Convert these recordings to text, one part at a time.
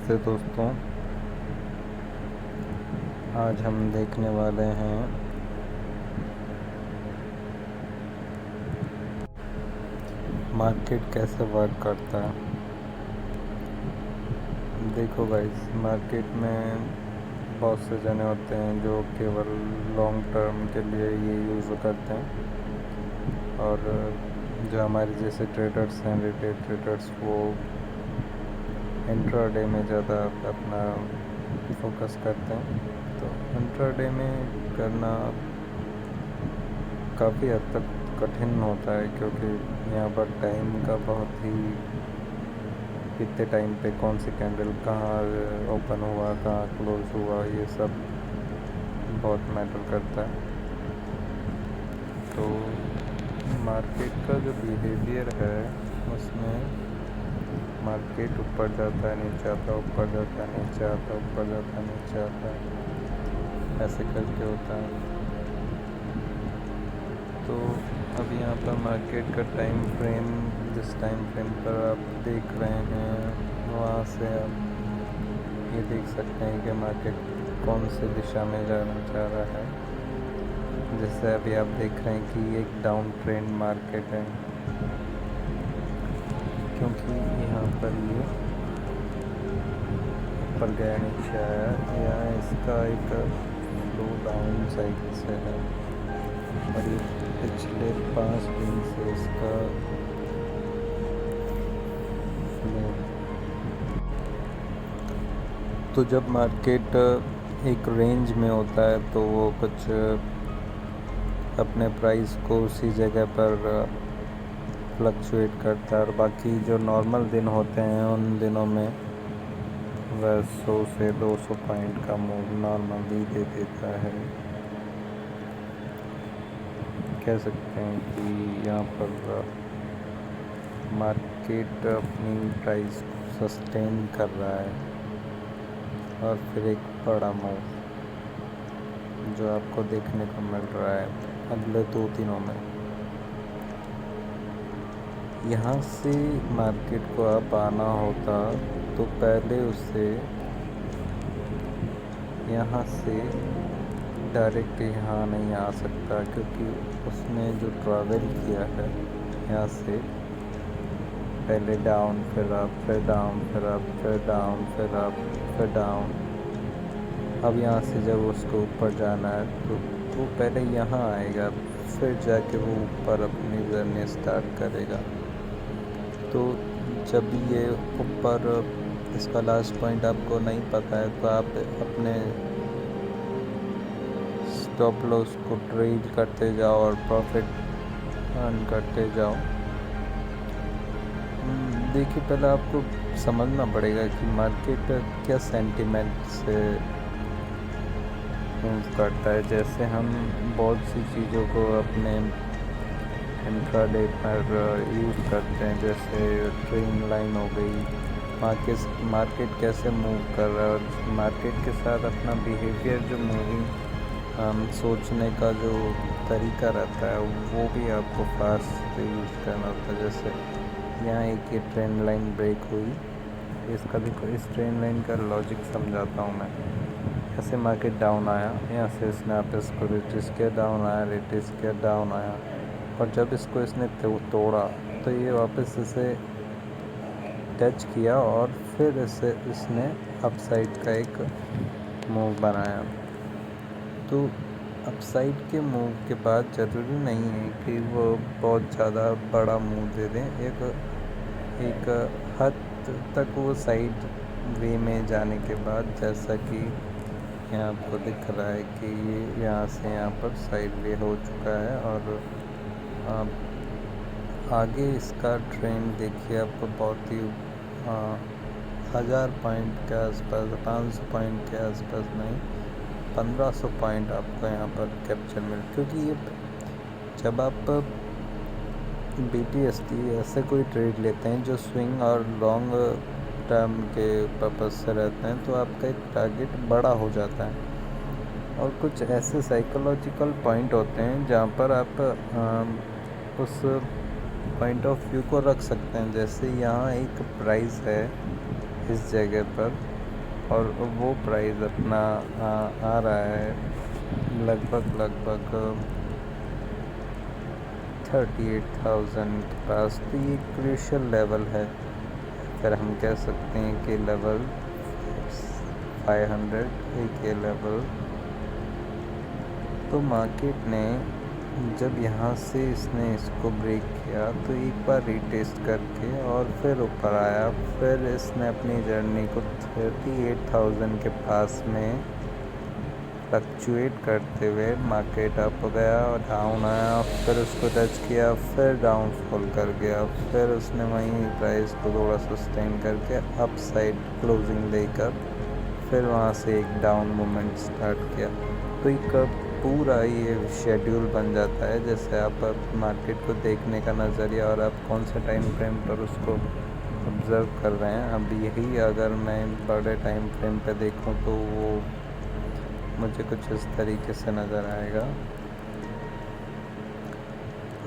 नमस्ते दोस्तों, आज हम देखने वाले हैं मार्केट कैसे वर्क करता है। देखो गाइस, मार्केट में बहुत से जने होते हैं जो केवल लॉन्ग टर्म के लिए ये यूज़ करते हैं, और जो हमारे जैसे ट्रेडर्स हैं, रिटेल ट्रेडर्स, वो इंट्राडे में ज़्यादा अपना फोकस करते हैं। तो इंट्राडे में करना काफ़ी हद तक कठिन होता है, क्योंकि यहाँ पर टाइम का बहुत ही, कितने टाइम पे कौन सी कैंडल कहाँ ओपन हुआ, कहाँ क्लोज हुआ, ये सब बहुत मैटर करता है। तो मार्केट का जो बिहेवियर है उसमें मार्केट ऊपर जाता है, नीचे आता है, ऊपर जाता है, नीचे आता है, ऊपर जाता है, नीचे आता है, ऐसे करके होता है। तो अब यहाँ पर मार्केट का टाइम फ्रेम, जिस टाइम फ्रेम पर आप देख रहे हैं, वहाँ से आप ये देख सकते हैं कि मार्केट कौन सी दिशा में जाना चाह रहा है। जैसे अभी आप देख रहे हैं कि एक डाउन ट्रेंड मार्केट है, क्योंकि यहाँ पर ये ऊपर गया, नीचे आया, या इसका एक स्लो डाउन साइड से है, और ये पिछले 5 दिन से इसका तो जब मार्केट एक रेंज में होता है तो वो कुछ अपने प्राइस को उसी जगह पर फ्लक्चुएट करता है, और बाकी जो नॉर्मल दिन होते हैं उन दिनों में वह 100 से 200 पॉइंट का मूव नॉर्मली दे देता है। कह सकते हैं कि यहाँ पर मार्केट अपनी प्राइस को सस्टेन कर रहा है, और फिर एक बड़ा मूव जो आपको देखने को मिल रहा है अगले 2 दिनों में। यहाँ से मार्केट को आप आना होता तो पहले उसे यहाँ से डायरेक्ट यहाँ नहीं आ सकता, क्योंकि उसने जो ट्रैवल किया है यहाँ से पहले डाउन, फिर अप, फिर डाउन, फिर अप, फिर डाउन, फिर अप, फिर डाउन। अब यहाँ से जब उसको ऊपर जाना है तो वो पहले यहाँ आएगा, फिर जाके वो ऊपर अपनी जर्नी स्टार्ट करेगा। तो जब ये ऊपर, इसका लास्ट पॉइंट आपको नहीं पता है तो आप अपने स्टॉप लॉस को ट्रेड करते जाओ और प्रॉफिट अर्न करते जाओ। देखिए, पहले आपको समझना पड़ेगा कि मार्केट क्या सेंटिमेंट से मूव करता है। जैसे हम बहुत सी चीज़ों को अपने इंट्राडे पर यूज़ करते हैं, जैसे ट्रेन लाइन हो गई, मार्केट कैसे मूव कर रहा है, और मार्केट के साथ अपना बिहेवियर, जो मूविंग सोचने का जो तरीका रहता है वो भी आपको फास्ट यूज़ करना होता है। जैसे यहाँ एक ये ट्रेन लाइन ब्रेक हुई, इसका देखो, इस ट्रेन लाइन का लॉजिक समझाता हूँ मैं। ऐसे मार्केट डाउन आया, यहाँ से इसने आप इसको रिट्रेस किया, डाउन आया, रिट्रेस किया, डाउन आया, और जब इसको इसने तोड़ा तो ये वापस इसे टच किया, और फिर इसने अपसाइड का एक मूव बनाया। तो अपसाइड के मूव के बाद ज़रूरी नहीं है कि वो बहुत ज़्यादा बड़ा मूव दे दें, एक हद तक वो साइड वे में जाने के बाद, जैसा कि यहाँ आपको दिख रहा है कि ये यहाँ से यहाँ पर साइड वे हो चुका है, और आगे इसका ट्रेंड देखिए, आपको बहुत ही 1000 पॉइंट के आसपास, 500 पॉइंट के आसपास नहीं, 1500 पॉइंट आपको यहाँ पर कैप्चर मिल, क्योंकि ये जब आप BTST ऐसे कोई ट्रेड लेते हैं जो स्विंग और लॉन्ग टर्म के पर्पज़ से रहते हैं, तो आपका एक टारगेट बड़ा हो जाता है, और कुछ ऐसे साइकोलॉजिकल पॉइंट होते हैं जहाँ पर आप उस पॉइंट ऑफ व्यू को रख सकते हैं। जैसे यहाँ एक प्राइस है इस जगह पर, और वो प्राइस अपना आ रहा है लगभग 38,000 के पास। तो ये क्रूशियल लेवल है, फिर हम कह सकते हैं कि लेवल 500 एक ये लेवल। तो मार्केट ने जब यहाँ से इसको ब्रेक किया तो एक बार रीटेस्ट करके और फिर ऊपर आया, फिर इसने अपनी जर्नी को 38,000 के पास में फ्लक्चुएट करते हुए मार्केट अप गया और डाउन आया, फिर उसको टच किया, फिर डाउनफॉल कर गया, फिर उसने वहीं प्राइस को थोड़ा सस्टेन करके अप साइड क्लोजिंग देकर फिर वहाँ से एक डाउन मूवमेंट स्टार्ट किया। तो एक पूरा ये शेड्यूल बन जाता है, जैसे आप मार्केट को देखने का नज़रिया और आप कौन से टाइम फ्रेम पर उसको ऑब्ज़र्व कर रहे हैं। अब यही अगर मैं बड़े टाइम फ्रेम पे देखूं तो वो मुझे कुछ इस तरीके से नज़र आएगा।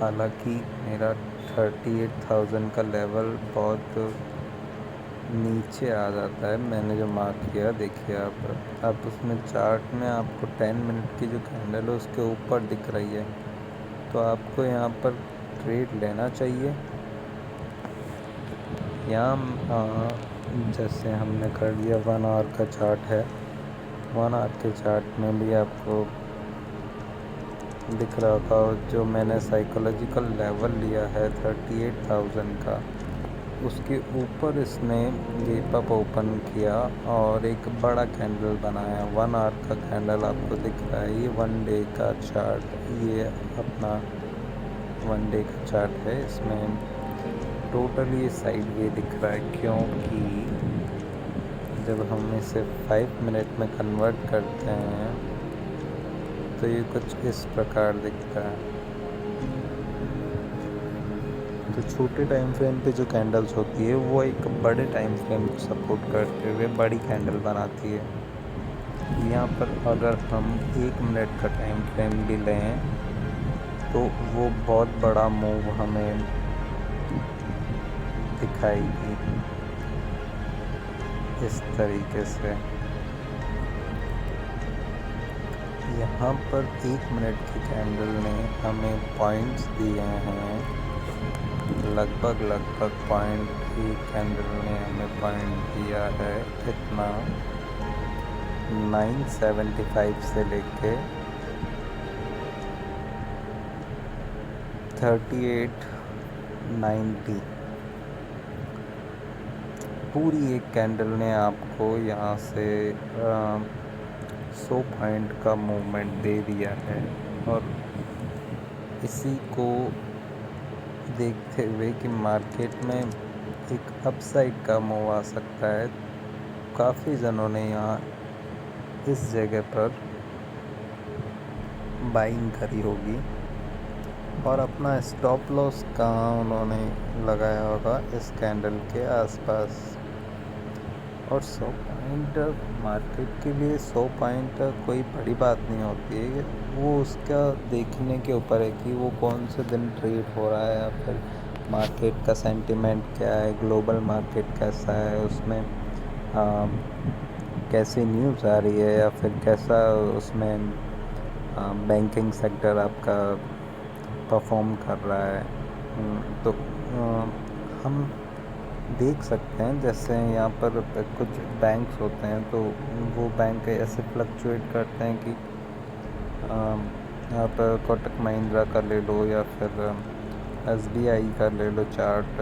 हालांकि मेरा 38,000 का लेवल बहुत नीचे आ जाता है, मैंने जो मार्क किया देखिए आप उसमें चार्ट में आपको 10 मिनट की जो कैंडल है उसके ऊपर दिख रही है, तो आपको यहाँ पर ट्रेड लेना चाहिए। यहाँ जैसे हमने कर लिया 1 आवर का चार्ट है, 1 आवर के चार्ट में भी आपको दिख रहा होगा जो मैंने साइकोलॉजिकल लेवल लिया है 38,000 का, उसके ऊपर इसने गैप अप ओपन किया और एक बड़ा कैंडल बनाया। 1 आवर का कैंडल आपको दिख रहा है, ये 1 डे का चार्ट, ये अपना 1 डे का चार्ट है। इसमें टोटली ये साइड वे दिख रहा है, क्योंकि जब हम इसे 5 मिनट में कन्वर्ट करते हैं तो ये कुछ इस प्रकार दिखता है। तो छोटे टाइम फ्रेम पे जो कैंडल्स होती है वो एक बड़े टाइम फ्रेम को सपोर्ट करते हुए बड़ी कैंडल बनाती है। यहाँ पर अगर हम 1 मिनट का टाइम फ्रेम भी लें तो वो बहुत बड़ा मूव हमें दिखाएगी इस तरीके से। यहाँ पर 1 मिनट की कैंडल ने हमें पॉइंट्स दिए हैं, लगभग पॉइंट की कैंडल ने हमें पॉइंट दिया है कितना 975 से लेके 3890। पूरी एक कैंडल ने आपको यहाँ से 100 पॉइंट का मूवमेंट दे दिया है। और इसी को देखते हुए कि मार्केट में एक अपसाइड का मूव आ सकता है, काफ़ी जनों ने यहाँ इस जगह पर बाइंग करी होगी और अपना स्टॉप लॉस कहाँ उन्होंने लगाया होगा, इस कैंडल के आसपास। और 100 पॉइंट मार्केट के लिए 100 पॉइंट कोई बड़ी बात नहीं होती है, वो उसका देखने के ऊपर है कि वो कौन से दिन ट्रेड हो रहा है या फिर मार्केट का सेंटिमेंट क्या है, ग्लोबल मार्केट कैसा है, उसमें कैसी न्यूज़ आ रही है या फिर कैसा उसमें बैंकिंग सेक्टर आपका परफॉर्म कर रहा है। तो हम देख सकते हैं जैसे यहाँ पर कुछ बैंक्स होते हैं तो वो बैंक ऐसे फ्लक्चुएट करते हैं कि आप कोटक महिंद्रा का ले लो या फिर SBI का ले लो चार्ट,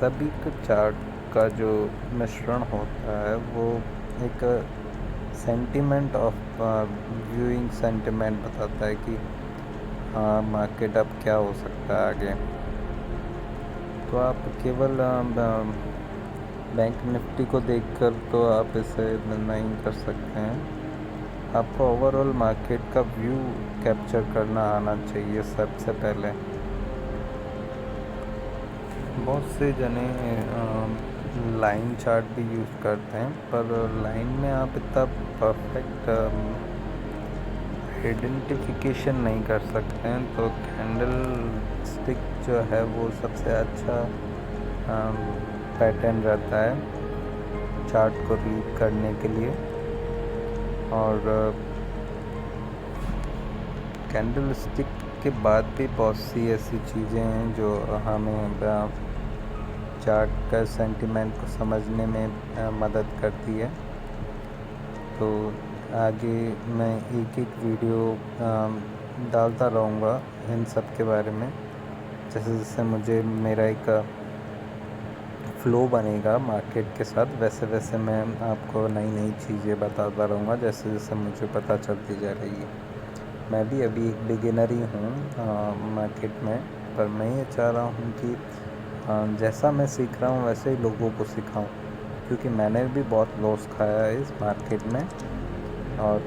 सभी का चार्ट का जो मिश्रण होता है वो एक सेंटिमेंट ऑफ व्यूइंग सेंटिमेंट बताता है कि हाँ मार्केट अब क्या हो सकता है आगे। तो आप केवल बैंक निफ्टी को देखकर तो आप इसे नहीं कर सकते हैं, आपको ओवरऑल मार्केट का व्यू कैप्चर करना आना चाहिए सबसे पहले। बहुत से जने लाइन चार्ट भी यूज़ करते हैं, पर लाइन में आप इतना परफेक्ट आइडेंटिफिकेशन नहीं कर सकते हैं। तो कैंडल स्टिक जो है वो सबसे अच्छा पैटर्न रहता है। चार्ट को रीड करने के लिए। और कैंडल स्टिक के बाद भी बहुत सी ऐसी चीज़ें हैं जो हमें चार्ट का सेंटिमेंट को समझने में मदद करती है। तो आगे मैं एक एक वीडियो डालता रहूँगा इन सब के बारे में। जैसे जैसे मुझे मेरा एक फ़्लो बनेगा मार्केट के साथ, वैसे वैसे मैं आपको नई नई चीज़ें बताता रहूँगा जैसे जैसे मुझे पता चलती जा रही है। मैं भी अभी एक बिगिनर ही हूँ मार्केट में, पर मैं ये चाह रहा हूँ कि जैसा मैं सीख रहा हूँ वैसे ही लोगों को सिखाऊँ, क्योंकि मैंने भी बहुत लॉस खाया है इस मार्केट में और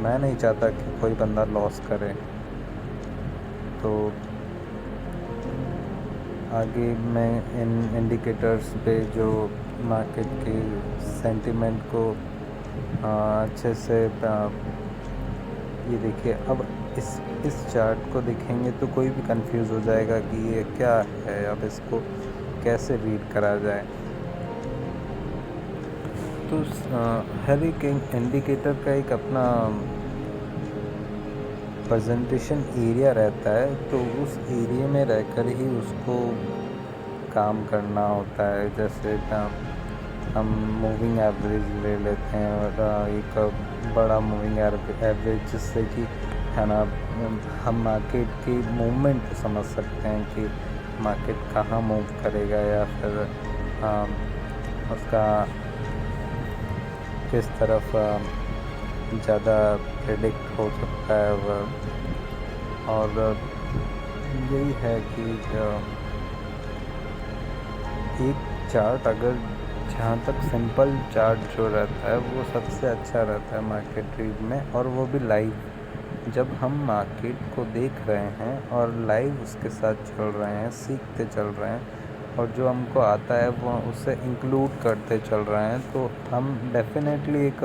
मैं नहीं चाहता कि कोई बंदा लॉस करे। तो आगे मैं इन इंडिकेटर्स पे जो मार्केट के सेंटिमेंट को अच्छे से ये देखिए, अब इस चार्ट को देखेंगे तो कोई भी कंफ्यूज हो जाएगा कि ये क्या है, अब इसको कैसे रीड करा जाए। तो हर एक इंडिकेटर का एक अपना प्रेजेंटेशन एरिया रहता है, तो उस एरिया में रहकर ही उसको काम करना होता है। जैसे हम मूविंग एवरेज ले लेते हैं और एक बड़ा मूविंग एवरेज, जिससे कि है ना हम मार्केट की मूवमेंट को समझ सकते हैं कि मार्केट कहाँ मूव करेगा या फिर उसका किस तरफ ज़्यादा प्रेडिक्ट हो सकता है वह। और यही है कि एक चार्ट अगर जहाँ तक सिंपल चार्ट जो रहता है वो सबसे अच्छा रहता है मार्केट रीड में, और वो भी लाइव। जब हम मार्केट को देख रहे हैं और लाइव उसके साथ चल रहे हैं, सीखते चल रहे हैं और जो हमको आता है वो उसे इंक्लूड करते चल रहे हैं, तो हम डेफिनेटली एक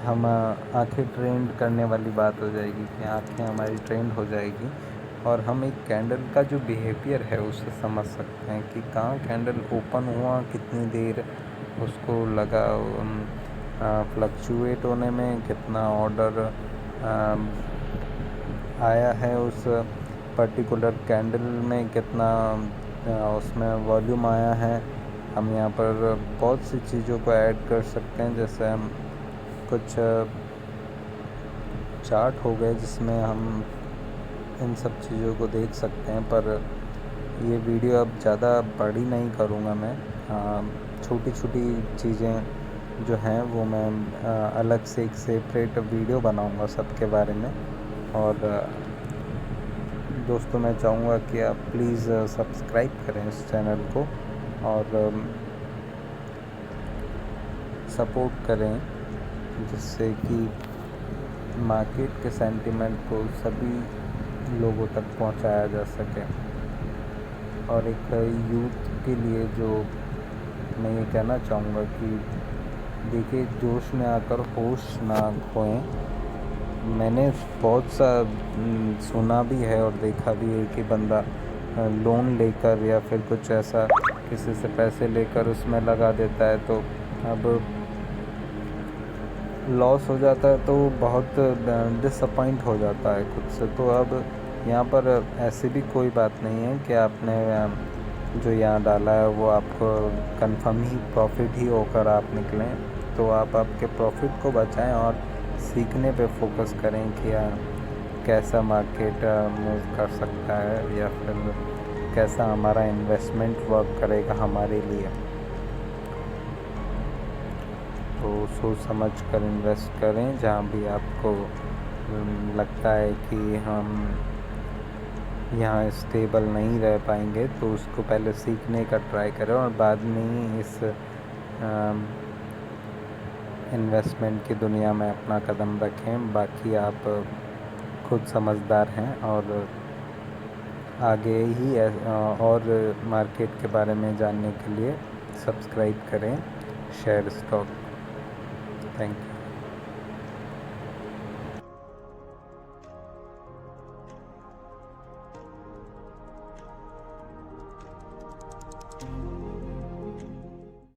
हम आँखें ट्रेंड करने वाली बात हो जाएगी कि आँखें हमारी ट्रेंड हो जाएगी और हम एक कैंडल का जो बिहेवियर है उसे समझ सकते हैं कि कहाँ कैंडल ओपन हुआ, कितनी देर उसको लगा फ्लक्चुएट होने में, कितना ऑर्डर आया है उस पर्टिकुलर कैंडल में, कितना उसमें वॉल्यूम आया है। हम यहाँ पर बहुत सी चीज़ों को ऐड कर सकते हैं, जैसे हम कुछ चार्ट हो गए जिसमें हम इन सब चीज़ों को देख सकते हैं। पर ये वीडियो अब ज़्यादा बड़ी नहीं करूँगा मैं, छोटी छोटी चीज़ें जो हैं वो मैं अलग से एक सेपरेट वीडियो बनाऊँगा सबके बारे में। और दोस्तों मैं चाहूँगा कि आप प्लीज़ सब्सक्राइब करें इस चैनल को और सपोर्ट करें, जिससे कि मार्केट के सेंटिमेंट को सभी लोगों तक पहुंचाया जा सके। और एक यूथ के लिए जो मैं ये कहना चाहूँगा कि देखिए, जोश में आकर होश ना खोएं। मैंने बहुत सा सुना भी है और देखा भी है कि बंदा लोन लेकर या फिर कुछ ऐसा किसी से पैसे लेकर उसमें लगा देता है, तो अब लॉस हो जाता है तो बहुत डिसअपॉइंट हो जाता है खुद से। तो अब यहाँ पर ऐसी भी कोई बात नहीं है कि आपने जो यहाँ डाला है वो आपको कंफर्म ही प्रॉफिट ही होकर आप निकलें। तो आप आपके प्रॉफिट को बचाएं और सीखने पे फोकस करें कि कैसा मार्केट मूव कर सकता है या फिर कैसा हमारा इन्वेस्टमेंट वर्क करेगा हमारे लिए। तो सोच समझ कर इन्वेस्ट करें। जहाँ भी आपको लगता है कि हम यहाँ स्टेबल नहीं रह पाएंगे तो उसको पहले सीखने का ट्राई करें और बाद में ही इस इन्वेस्टमेंट की दुनिया में अपना कदम रखें। बाकी आप खुद समझदार हैं और आगे ही और मार्केट के बारे में जानने के लिए सब्सक्राइब करें शेयर स्टॉक। Thank you.